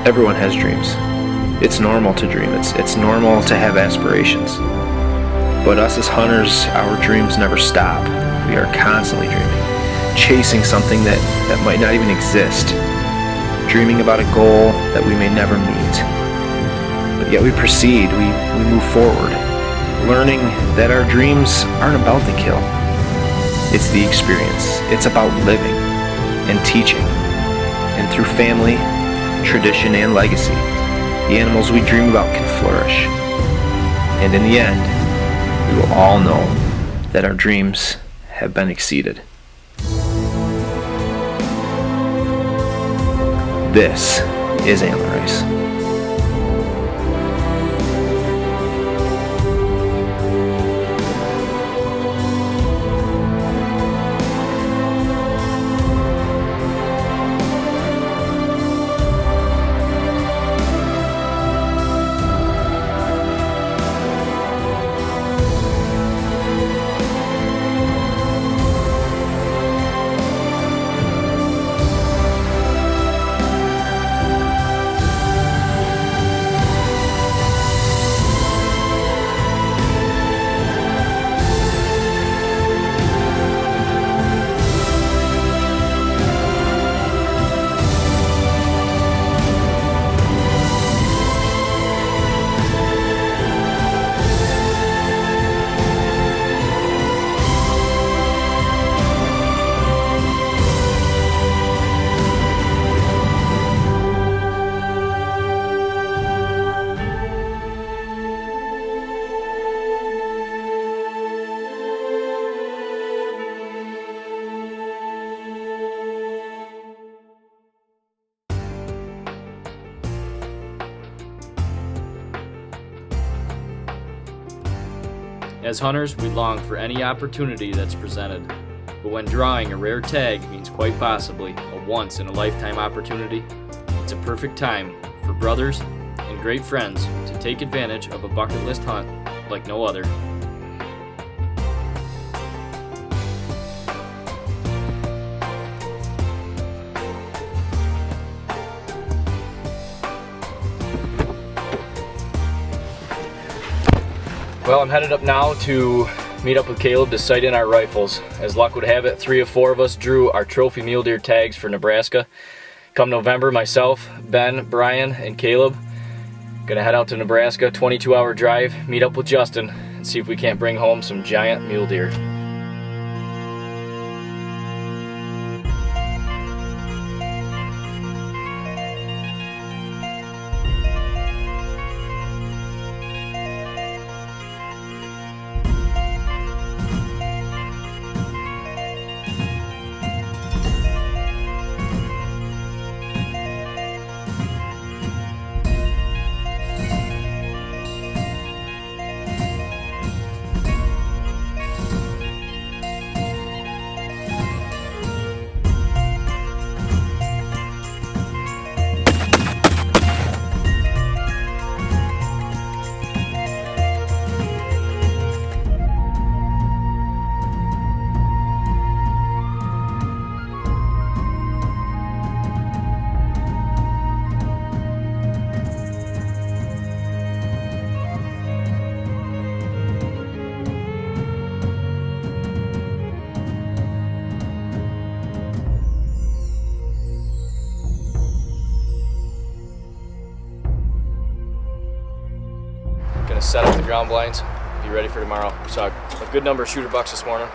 Everyone has dreams. It's normal to dream. It's normal to have aspirations. But us as hunters, our dreams never stop. We are constantly dreaming, chasing something that might not even exist, dreaming about a goal that we may never meet. But yet we proceed, we move forward, learning that our dreams aren't about the kill. It's the experience. It's about living and teaching. And through family, tradition, and legacy, the animals we dream about can flourish. And in the end, we will all know that our dreams have been exceeded. This is Antler Race. As hunters, we long for any opportunity that's presented, but when drawing a rare tag means quite possibly a once-in-a-lifetime opportunity, it's a perfect time for brothers and great friends to take advantage of a bucket list hunt like no other. Well, I'm headed up now to meet up with Caleb to sight in our rifles. As luck would have it, 3 of 4 of us drew our trophy mule deer tags for Nebraska. Come November, myself, Ben, Brian, and Caleb gonna head out to Nebraska, 22-hour drive, meet up with Justin, and see if we can't bring home some giant mule deer. Gonna set up the ground blinds, be ready for tomorrow. We saw a good number of shooter bucks this morning.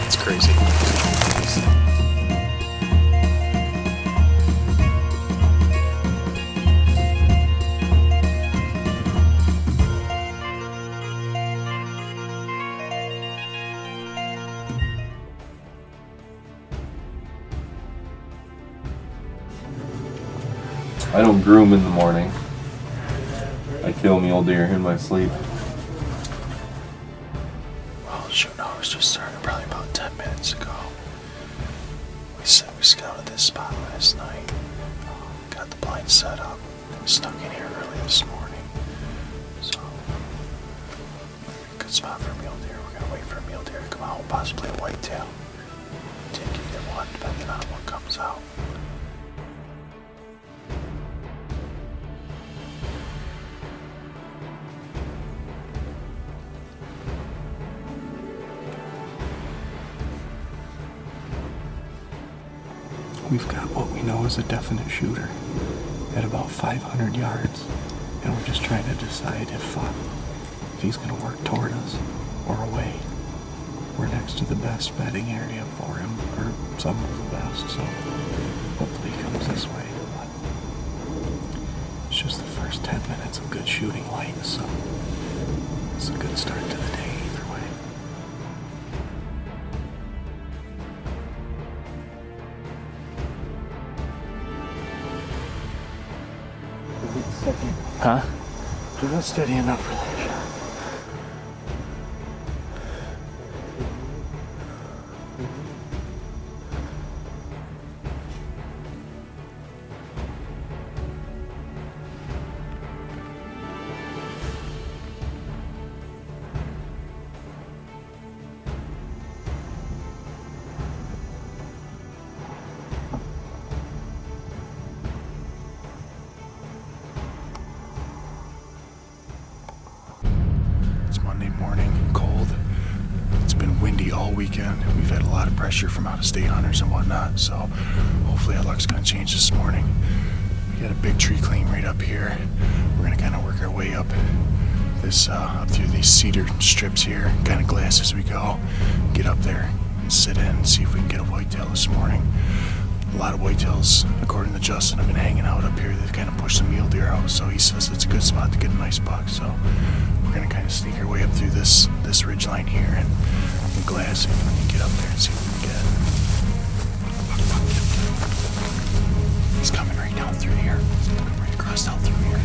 It's crazy. I don't groom in the morning. I kill mule deer in my sleep. Well, shooting hours just started probably about 10 minutes ago. scouted this spot last night. Got the blind set up. Snuck in here early this morning. So, good spot for a mule deer. We're gonna wait for a mule deer to come out, possibly a whitetail. Take either one, depending on what comes out. We've got what we know is a definite shooter at about 500 yards, and we're just trying to decide if he's going to work toward us or away. We're next to the best bedding area for him, or some of the best, so hopefully he comes this way. But it's just the first 10 minutes of good shooting light, so it's a good start to the day either way. Huh? You're not steady enough for that shot. Monday morning, cold. It's been windy all weekend. We've had a lot of pressure from out-of-state hunters and whatnot, so hopefully our luck's gonna change this morning. We got a big tree clean right up here. We're gonna kind of work our way up up through these cedar strips here, kind of glass as we go. Get up there and sit in and see if we can get a whitetail this morning. A lot of whitetails, according to Justin, have been hanging out up here. They've kind of pushed the mule deer out, so he says it's a good spot to get a nice buck. So we're gonna kind of sneak our way up through this ridge line here and the glass, and we can get up there and see what we can get. He's coming right down through here. He's coming right across down through here.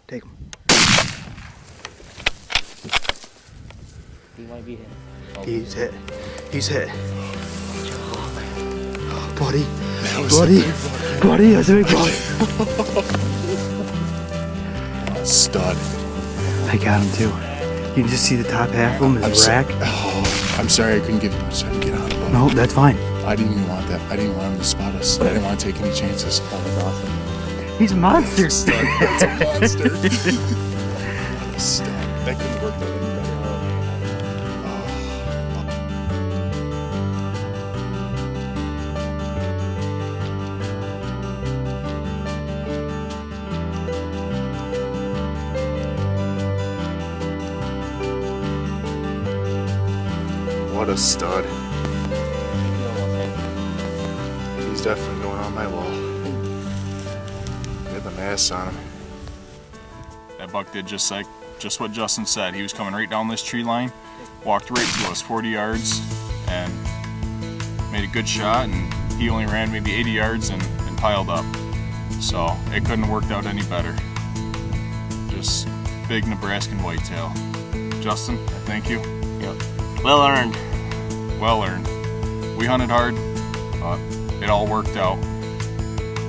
Take him. You might be hit. He's hit. He's hit. Oh, buddy. Buddy, that's a big buck. Stud. I got him too. You can just see the top half of him, his rack. I'm sorry I couldn't give you much time to get on him. No, that's fine. I didn't even want that. I didn't want him to spot us. I didn't want to take any chances. That was awesome. He's a monster. Stud. That's a monster. What a stud. That couldn't work out any better. What a stud. He's definitely going on my wall. Get the mass on him. That buck did just what Justin said. He was coming right down this tree line, walked right to us 40 yards, and made a good shot, and he only ran maybe 80 yards and piled up. So it couldn't have worked out any better. Just big Nebraskan whitetail. Justin, thank you. Yep. Well earned. Well earned. We hunted hard, but it all worked out.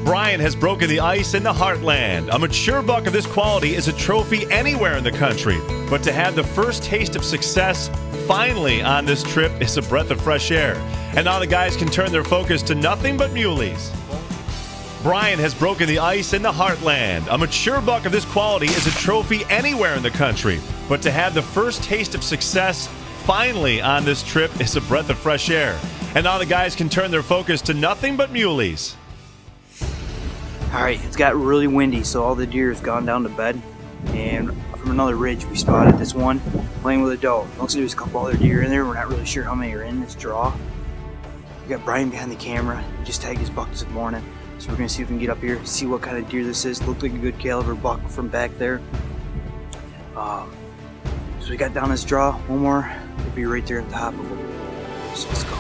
Brian has broken the ice in the heartland. A mature buck of this quality is a trophy anywhere in the country. But to have the first taste of success finally on this trip is a breath of fresh air. And now the guys can turn their focus to nothing but muleys. Brian has broken the ice in the heartland. A mature buck of this quality is a trophy anywhere in the country. But to have the first taste of success finally on this trip is a breath of fresh air. And now the guys can turn their focus to nothing but muleys. Alright, it's got really windy, so all the deer has gone down to bed. And from another ridge, we spotted this one playing with a doe. Looks like there's a couple other deer in there. We're not really sure how many are in this draw. We got Brian behind the camera. He just tagged his buck this morning. So we're going to see if we can get up here, see what kind of deer this is. Looked like a good caliber buck from back there. So we got down this draw. One more. We'll be right there on top of him. So let's go.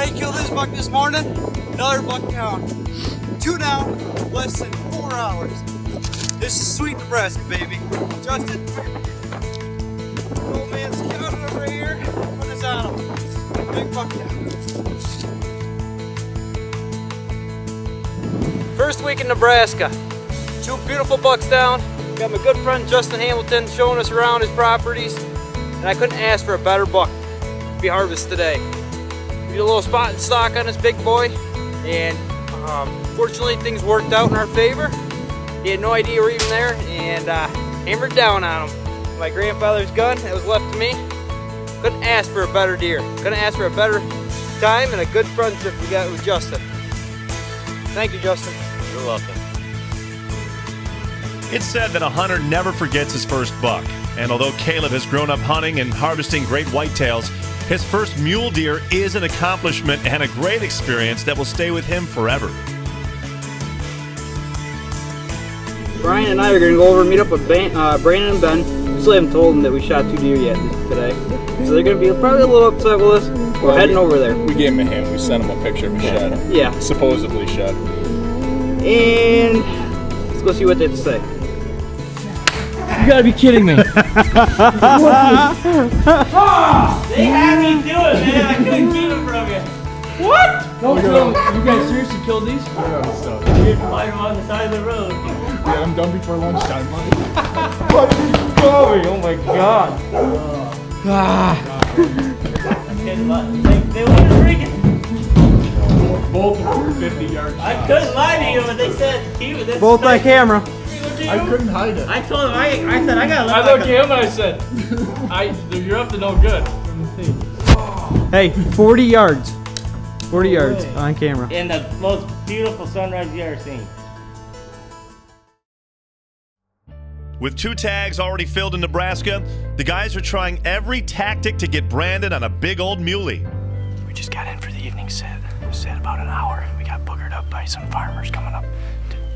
Brady killed this buck this morning. Another buck down. 2 down, less than 4 hours. This is sweet Nebraska, baby. Justin, old man's counting over here. Put us on him. Big buck down. First week in Nebraska. 2 beautiful bucks down. Got my good friend Justin Hamilton showing us around his properties. And I couldn't ask for a better buck to be harvested today. We did a little spot and stock on this big boy. And fortunately things worked out in our favor. He had no idea we were even there, and hammered down on him. My grandfather's gun that was left to me. Couldn't ask for a better deer. Couldn't ask for a better time and a good friendship we got with Justin. Thank you, Justin. You're welcome. It's said that a hunter never forgets his first buck. And although Caleb has grown up hunting and harvesting great whitetails, his first mule deer is an accomplishment and a great experience that will stay with him forever. Brian and I are going to go over and meet up with Brandon and Ben. We still haven't told them that we shot 2 deer yet today. So they're going to be probably a little upset with us. We're heading over there. We gave him a hint. We sent him a picture of a shed. Yeah. Supposedly shed. And let's go see what they have to say. You gotta be kidding me. They had me do it, man. I couldn't keep it from you. What? No, you guys seriously killed these? We didn't find them on the side of the road. Yeah, I'm done before lunchtime, buddy. Oh my god. They weren't freaking. Both of them 50 yards. I couldn't lie to you, but they said keep it. Both on camera. I couldn't hide it. I told him, I said, I gotta look I like looked at him and I said, you're up to no good. Hey, 40 yards. 40 yards on camera. in the most beautiful sunrise you ever seen. With 2 tags already filled in Nebraska, the guys are trying every tactic to get Brandon on a big old muley. We just got in for the evening set. We sat about an hour. We got boogered up by some farmers coming up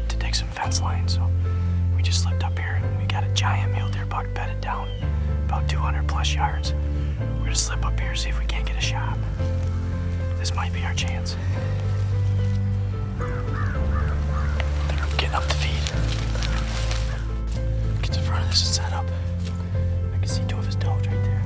to dig some fence lines. So we just slipped up here. We got a giant mule deer buck bedded down, about 200 plus yards. We're gonna slip up here, see if we can't get a shot. This might be our chance. They're getting up to feed. Get to the front of this and set up. I can see 2 of his dogs right there.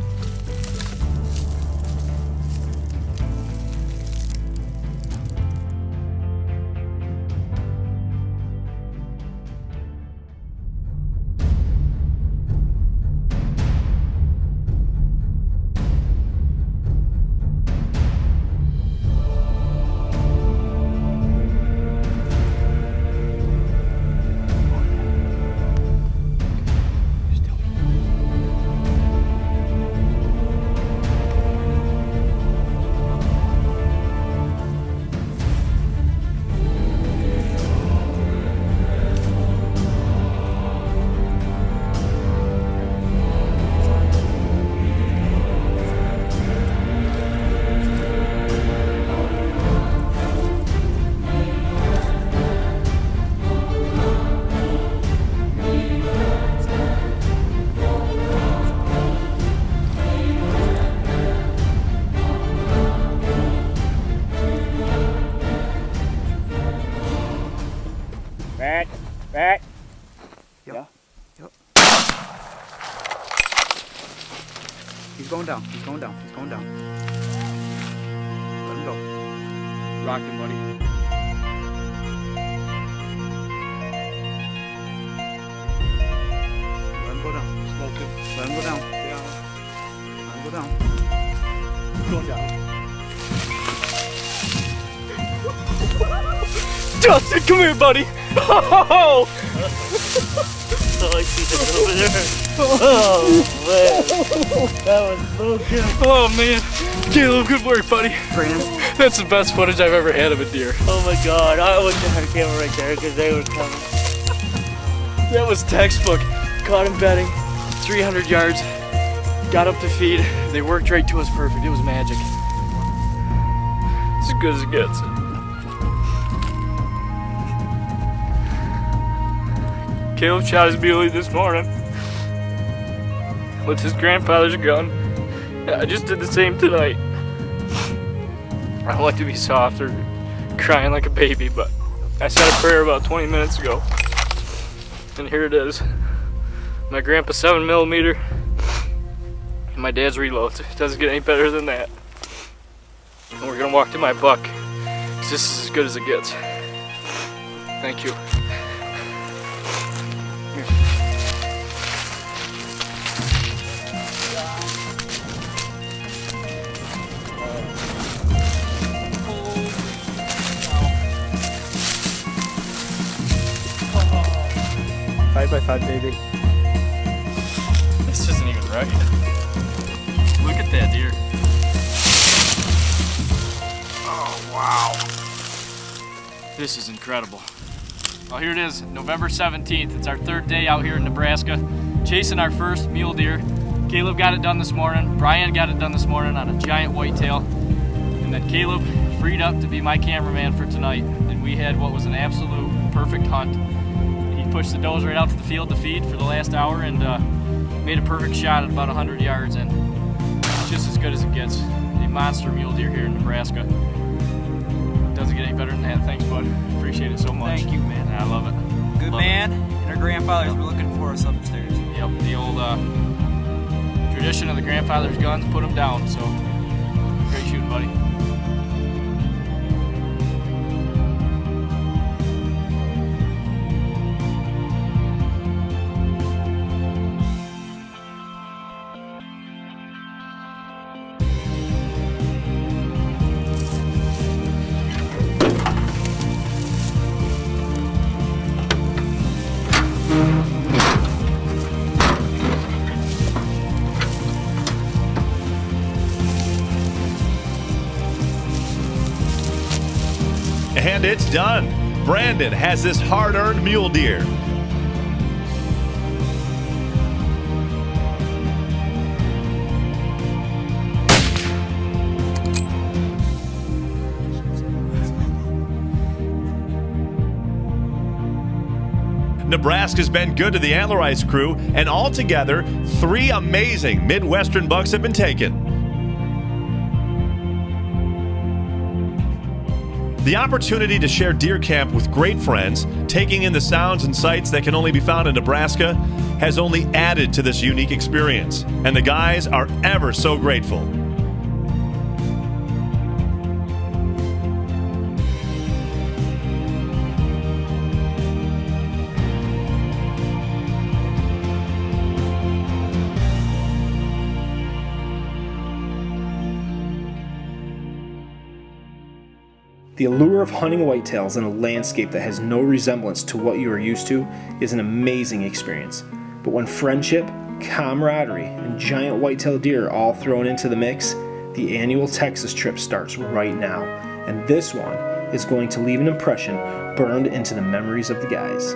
Back. Yep. He's going down. He's going down. He's going down. Let him go. Rock him, buddy. Let him go down. Smoke him. Let him go down. Yeah. Let him go down. He's going down. Justin, come here, buddy. Oh! Oh, I see that over there. Oh, man. That was so good. Oh man, Caleb, good work, buddy. Brandon. That's the best footage I've ever had of a deer. Oh my god, I wish I had a camera right there because they were coming. That was textbook. Caught him bedding, 300 yards, got up to feed. They worked right to us perfect. It was magic. It's as good as it gets. Caleb shot his muley this morning with his grandfather's gun. I just did the same tonight. I want to be soft or crying like a baby, but I said a prayer about 20 minutes ago. And here it is. My grandpa's 7mm and my dad's reloads. It doesn't get any better than that. And we're gonna walk to my buck. This is as good as it gets. Thank you. Here. 5x5, baby. This isn't even right. Look at that deer. Oh, wow. This is incredible. Well, here it is, November 17th. It's our third day out here in Nebraska, chasing our first mule deer. Caleb got it done this morning. Brian got it done this morning on a giant whitetail. And then Caleb freed up to be my cameraman for tonight. And we had what was an absolute perfect hunt. He pushed the does right out to the field to feed for the last hour and made a perfect shot at about 100 yards. And it's just as good as it gets. A monster mule deer here in Nebraska. Doesn't get any better than that. Thanks, bud. Appreciate it so much. Thank you, man. I love it. Good love man. It. And our grandfathers were looking for us upstairs. Yep, the old tradition of the grandfather's guns, put them down. So, great shooting, buddy. And it's done. Brandon has this hard-earned mule deer. Nebraska's been good to the Antler Ice crew, and altogether, 3 amazing Midwestern bucks have been taken. The opportunity to share deer camp with great friends, taking in the sounds and sights that can only be found in Nebraska, has only added to this unique experience, and the guys are ever so grateful. The allure of hunting whitetails in a landscape that has no resemblance to what you are used to is an amazing experience. But when friendship, camaraderie, and giant whitetail deer are all thrown into the mix, the annual Texas trip starts right now. And this one is going to leave an impression burned into the memories of the guys.